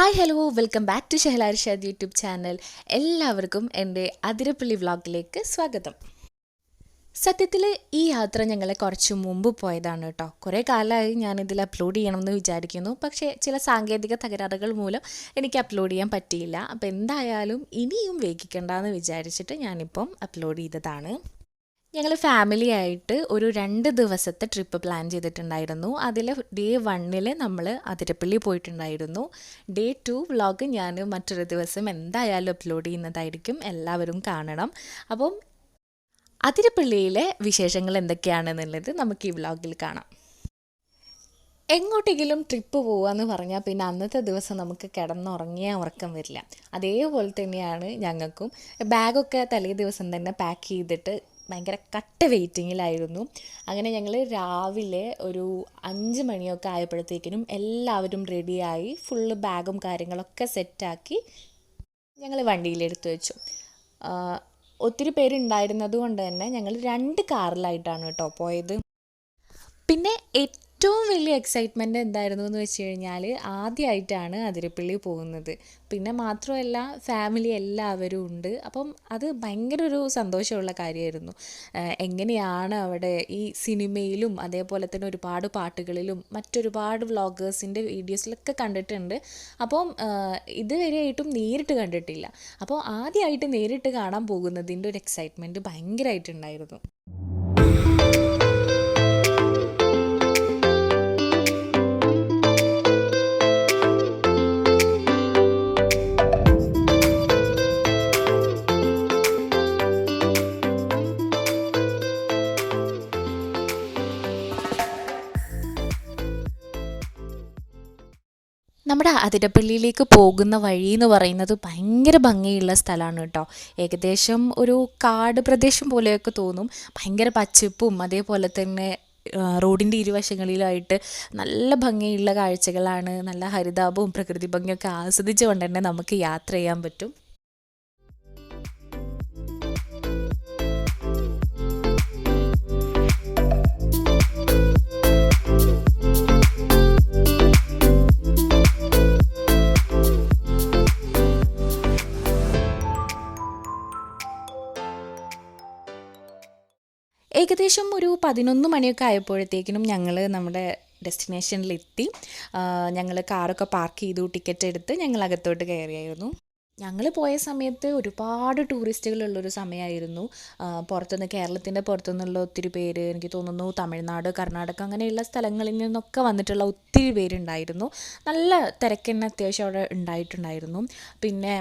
Hi hello welcome back to Shahla Arshad YouTube channel. എല്ലാവർക്കും എൻ്റെ അതിരപ്പള്ളി വ്ളോഗിലേക്ക് സ്വാഗതം. സത്യത്തിൽ ഈ യാത്ര ഞങ്ങളെ കുറച്ച് മുമ്പ് പോയതാണ് കേട്ടോ. കുറേ കാലമായി ഞാനിതിൽ അപ്ലോഡ് ചെയ്യണമെന്ന് വിചാരിക്കുന്നു. പക്ഷേ ചില സാങ്കേതിക തകരാറുകൾ മൂലം എനിക്ക് അപ്ലോഡ് ചെയ്യാൻ പറ്റിയില്ല. അപ്പോൾ എന്തായാലും ഇനിയും വൈകിക്കണ്ടെന്ന് വിചാരിച്ചിട്ട് ഞാനിപ്പം അപ്ലോഡ് ചെയ്തതാണ്. ഞങ്ങൾ ഫാമിലി ആയിട്ട് ഒരു 2 ദിവസത്തെ ട്രിപ്പ് പ്ലാൻ ചെയ്തിട്ടുണ്ടായിരുന്നു. അതിൽ ഡേ 1 നമ്മൾ അതിരപ്പള്ളി പോയിട്ടുണ്ടായിരുന്നു. ഡേ 2 വ്ളോഗ് ഞാൻ മറ്റൊരു ദിവസം എന്തായാലും അപ്ലോഡ് ചെയ്യുന്നതായിരിക്കും. എല്ലാവരും കാണണം. അപ്പം അതിരപ്പള്ളിയിലെ വിശേഷങ്ങൾ എന്തൊക്കെയാണെന്നുള്ളത് നമുക്ക് ഈ വ്ളോഗിൽ കാണാം. എങ്ങോട്ടെങ്കിലും ട്രിപ്പ് പോവുകയെന്ന് പറഞ്ഞാൽ പിന്നെ അന്നത്തെ ദിവസം നമുക്ക് കിടന്നുറങ്ങിയാൽ ഉറക്കം വരില്ല. അതേപോലെ തന്നെയാണ് ഞങ്ങൾക്കും. ബാഗൊക്കെ തലേ ദിവസം തന്നെ പാക്ക് ചെയ്തിട്ട് ഭയങ്കര കട്ട വെയിറ്റിങ്ങിലായിരുന്നു. അങ്ങനെ ഞങ്ങൾ രാവിലെ ഒരു 5 മണിയൊക്കെ ആയപ്പോഴത്തേക്കിനും എല്ലാവരും റെഡിയായി ഫുള്ള് ബാഗും കാര്യങ്ങളൊക്കെ സെറ്റാക്കി ഞങ്ങൾ വണ്ടിയിലെടുത്ത് വെച്ചു. ഒത്തിരി പേരുണ്ടായിരുന്നത് കൊണ്ട് തന്നെ ഞങ്ങൾ 2 കാറിലായിട്ടാണ് കേട്ടോ പോയത്. പിന്നെ ഏറ്റവും വലിയ എക്സൈറ്റ്മെൻറ്റ് എന്തായിരുന്നു എന്ന് വെച്ച് കഴിഞ്ഞാൽ ആദ്യമായിട്ടാണ് അതിരപ്പള്ളി പോകുന്നത്. പിന്നെ മാത്രമല്ല ഫാമിലി എല്ലാവരും ഉണ്ട്. അപ്പം അത് ഭയങ്കര ഒരു സന്തോഷമുള്ള കാര്യമായിരുന്നു. എങ്ങനെയാണ് അവിടെ ഈ സിനിമയിലും അതേപോലെ തന്നെ ഒരുപാട് പാട്ടുകളിലും മറ്റൊരുപാട് വ്ളോഗേഴ്സിൻ്റെ വീഡിയോസിലൊക്കെ കണ്ടിട്ടുണ്ട്. അപ്പം ഇതുവരെയായിട്ടും നേരിട്ട് കണ്ടിട്ടില്ല. അപ്പോൾ ആദ്യമായിട്ട് നേരിട്ട് കാണാൻ പോകുന്നതിൻ്റെ ഒരു എക്സൈറ്റ്മെൻറ്റ് ഭയങ്കരമായിട്ടുണ്ടായിരുന്നു. നമ്മുടെ അതിരപ്പള്ളിയിലേക്ക് പോകുന്ന വഴി എന്ന് പറയുന്നത് ഭയങ്കര ഭംഗിയുള്ള സ്ഥലമാണ് കേട്ടോ. ഏകദേശം ഒരു കാട് പ്രദേശം പോലെയൊക്കെ തോന്നും. ഭയങ്കര പച്ചപ്പും അതേപോലെ തന്നെ റോഡിൻ്റെ ഇരുവശങ്ങളിലായിട്ട് നല്ല ഭംഗിയുള്ള കാഴ്ചകളാണ്. നല്ല ഹരിതാപവും പ്രകൃതി ഭംഗിയൊക്കെ ആസ്വദിച്ചുകൊണ്ട് തന്നെ നമുക്ക് യാത്ര ചെയ്യാൻ പറ്റും. ഏകദേശം ഒരു 11 മണിയൊക്കെ ആയപ്പോഴത്തേക്കിനും ഞങ്ങൾ നമ്മുടെ ഡെസ്റ്റിനേഷനിലെത്തി. ഞങ്ങൾ കാറൊക്കെ പാർക്ക് ചെയ്തു, ടിക്കറ്റ് എടുത്ത് ഞങ്ങൾ അകത്തോട്ട് കയറിയായിരുന്നു. ഞങ്ങൾ പോയ സമയത്ത് ഒരുപാട് ടൂറിസ്റ്റുകളുള്ളൊരു സമയമായിരുന്നു. പുറത്തുനിന്ന് കേരളത്തിൻ്റെ പുറത്തുനിന്നുള്ള ഒത്തിരി പേര്, എനിക്ക് തോന്നുന്നു തമിഴ്നാട്, കർണാടക അങ്ങനെയുള്ള സ്ഥലങ്ങളിൽ നിന്നൊക്കെ വന്നിട്ടുള്ള ഒത്തിരി പേരുണ്ടായിരുന്നു. നല്ല തിരക്ക് അത്യാവശ്യം അവിടെ ഉണ്ടായിട്ടുണ്ടായിരുന്നു. പിന്നെ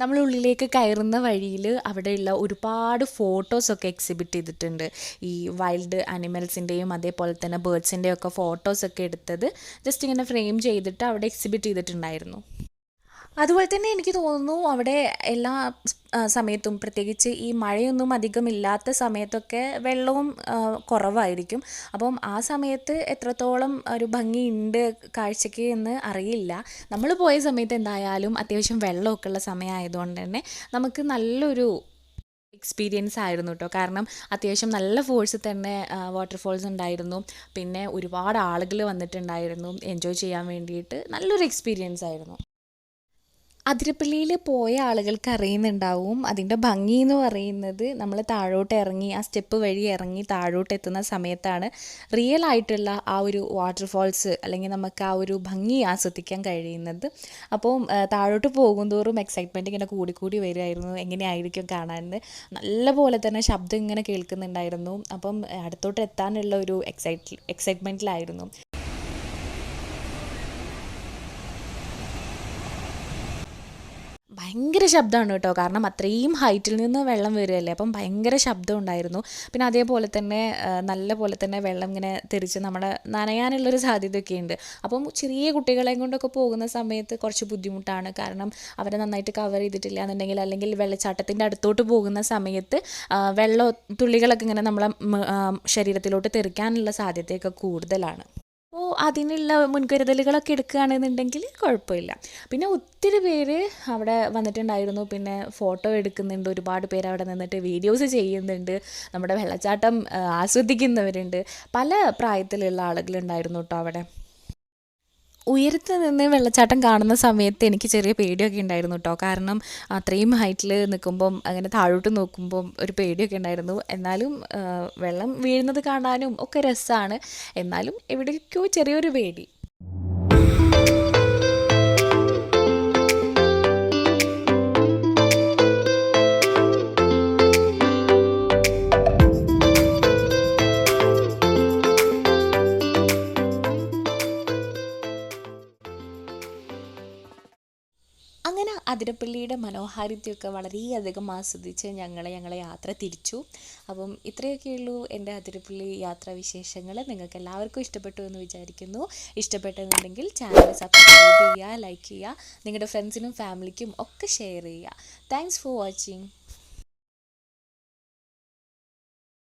നമ്മൾ ഉള്ളിലേക്ക് കയറുന്ന വഴിയിൽ അവിടെയുള്ള ഒരുപാട് ഫോട്ടോസൊക്കെ എക്സിബിറ്റ് ചെയ്തിട്ടുണ്ട്. ഈ വൈൽഡ് ആനിമൽസിൻ്റെയും അതേപോലെ തന്നെ ബേർഡ്സിൻ്റെയും ഒക്കെ ഫോട്ടോസൊക്കെ എടുത്തത് ജസ്റ്റ് ഇങ്ങനെ ഫ്രെയിം ചെയ്തിട്ട് അവിടെ എക്സിബിറ്റ് ചെയ്തിട്ടുണ്ടായിരുന്നു. അതുപോലെ തന്നെ എനിക്ക് തോന്നുന്നു അവിടെ എല്ലാ സമയത്തും, പ്രത്യേകിച്ച് ഈ മഴയൊന്നും അധികം ഇല്ലാത്ത സമയത്തൊക്കെ വെള്ളവും കുറവായിരിക്കും. അപ്പം ആ സമയത്ത് എത്രത്തോളം ഒരു ഭംഗിയുണ്ട് കാഴ്ചയ്ക്ക് എന്ന് അറിയില്ല. നമ്മൾ പോയ സമയത്ത് എന്തായാലും അത്യാവശ്യം വെള്ളമൊക്കെ ഉള്ള സമയമായതുകൊണ്ട് തന്നെ നമുക്ക് നല്ലൊരു എക്സ്പീരിയൻസ് ആയിരുന്നു കേട്ടോ. കാരണം അത്യാവശ്യം നല്ല ഫോഴ്സിൽ തന്നെ വാട്ടർഫോൾസ് ഉണ്ടായിരുന്നു. പിന്നെ ഒരുപാട് ആളുകൾ വന്നിട്ടുണ്ടായിരുന്നു എൻജോയ് ചെയ്യാൻ വേണ്ടിയിട്ട്. നല്ലൊരു എക്സ്പീരിയൻസ് ആയിരുന്നു. അതിരപ്പള്ളിയിൽ പോയ ആളുകൾക്ക് അറിയുന്നുണ്ടാവും അതിൻ്റെ ഭംഗി എന്ന് പറയുന്നത്. നമ്മൾ താഴോട്ട് ഇറങ്ങി ആ സ്റ്റെപ്പ് വഴി ഇറങ്ങി താഴോട്ട് എത്തുന്ന സമയത്താണ് റിയൽ ആയിട്ടുള്ള ആ ഒരു വാട്ടർഫോൾസ് അല്ലെങ്കിൽ നമുക്ക് ആ ഒരു ഭംഗി ആസ്വദിക്കാൻ കഴിയുന്നത്. അപ്പോൾ താഴോട്ട് പോകുന്തോറും എക്സൈറ്റ്മെൻറ്റ് ഇങ്ങനെ കൂടിക്കൂടി വരുമായിരുന്നു. എങ്ങനെയായിരിക്കും കാണാൻ നല്ല പോലെ തന്നെ ശബ്ദം ഇങ്ങനെ കേൾക്കുന്നുണ്ടായിരുന്നു. അപ്പം അടുത്തോട്ട് എത്താനുള്ള ഒരു എക്സൈറ്റ്മെൻറ്റിലായിരുന്നു. ഭയങ്കര ശബ്ദമാണ് കേട്ടോ. കാരണം അത്രയും ഹൈറ്റിൽ നിന്ന് വെള്ളം വരികയല്ലേ, അപ്പം ഭയങ്കര ശബ്ദം ഉണ്ടായിരുന്നു. പിന്നെ അതേപോലെ തന്നെ നല്ല പോലെ തന്നെ വെള്ളം ഇങ്ങനെ തെറിച്ച് നമ്മളെ നനയാനുള്ളൊരു സാധ്യതയൊക്കെ ഉണ്ട്. അപ്പം ചെറിയ കുട്ടികളെയും കൊണ്ടൊക്കെ പോകുന്ന സമയത്ത് കുറച്ച് ബുദ്ധിമുട്ടാണ്. കാരണം അവരെ നന്നായിട്ട് കവർ ചെയ്തിട്ടില്ല എന്നുണ്ടെങ്കിൽ, അല്ലെങ്കിൽ വെള്ളച്ചാട്ടത്തിൻ്റെ അടുത്തോട്ട് പോകുന്ന സമയത്ത് വെള്ളം തുള്ളികളൊക്കെ ഇങ്ങനെ നമ്മളെ ശരീരത്തിലോട്ട് തെറിക്കാനുള്ള സാധ്യതയൊക്കെ കൂടുതലാണ്. അപ്പോൾ അതിനുള്ള മുൻകരുതലുകളൊക്കെ എടുക്കുകയാണെന്നുണ്ടെങ്കിൽ കുഴപ്പമില്ല. പിന്നെ ഒത്തിരി പേര് അവിടെ വന്നിട്ടുണ്ടായിരുന്നു. പിന്നെ ഫോട്ടോ എടുക്കുന്നുണ്ട്, ഒരുപാട് പേര് അവിടെ നിന്നിട്ട് വീഡിയോസ് ചെയ്യുന്നുണ്ട്, നമ്മുടെ വെള്ളച്ചാട്ടം ആസ്വദിക്കുന്നവരുണ്ട്. പല പ്രായത്തിലുള്ള ആളുകളുണ്ടായിരുന്നു കേട്ടോ അവിടെ. ഉയരത്ത് നിന്ന് വെള്ളച്ചാട്ടം കാണുന്ന സമയത്ത് എനിക്ക് ചെറിയ പേടിയൊക്കെ ഉണ്ടായിരുന്നു കേട്ടോ. കാരണം അത്രയും ഹൈറ്റിൽ നിൽക്കുമ്പം അങ്ങനെ താഴോട്ട് നോക്കുമ്പം ഒരു പേടിയൊക്കെ ഉണ്ടായിരുന്നു. എന്നാലും വെള്ളം വീഴുന്നത് കാണാനും ഒക്കെ രസമാണ്. എന്നാലും എവിടേക്കോ ചെറിയൊരു പേടി. അങ്ങനെ അതിരപ്പള്ളിയുടെ മനോഹാരിതയൊക്കെ വളരെയധികം ആസ്വദിച്ച് ഞങ്ങളെ യാത്ര തിരിച്ചു. അപ്പം ഇത്രയൊക്കെയുള്ളൂ എൻ്റെ അതിരപ്പള്ളി യാത്രാവിശേഷങ്ങൾ. നിങ്ങൾക്ക് എല്ലാവർക്കും ഇഷ്ടപ്പെട്ടു എന്ന് വിചാരിക്കുന്നു. ഇഷ്ടപ്പെട്ടെന്നുണ്ടെങ്കിൽ ചാനൽ സബ്സ്ക്രൈബ് ചെയ്യുക, ലൈക്ക് ചെയ്യുക, നിങ്ങളുടെ ഫ്രണ്ട്സിനും ഫാമിലിക്കും ഒക്കെ ഷെയർ ചെയ്യുക. Thanks for watching.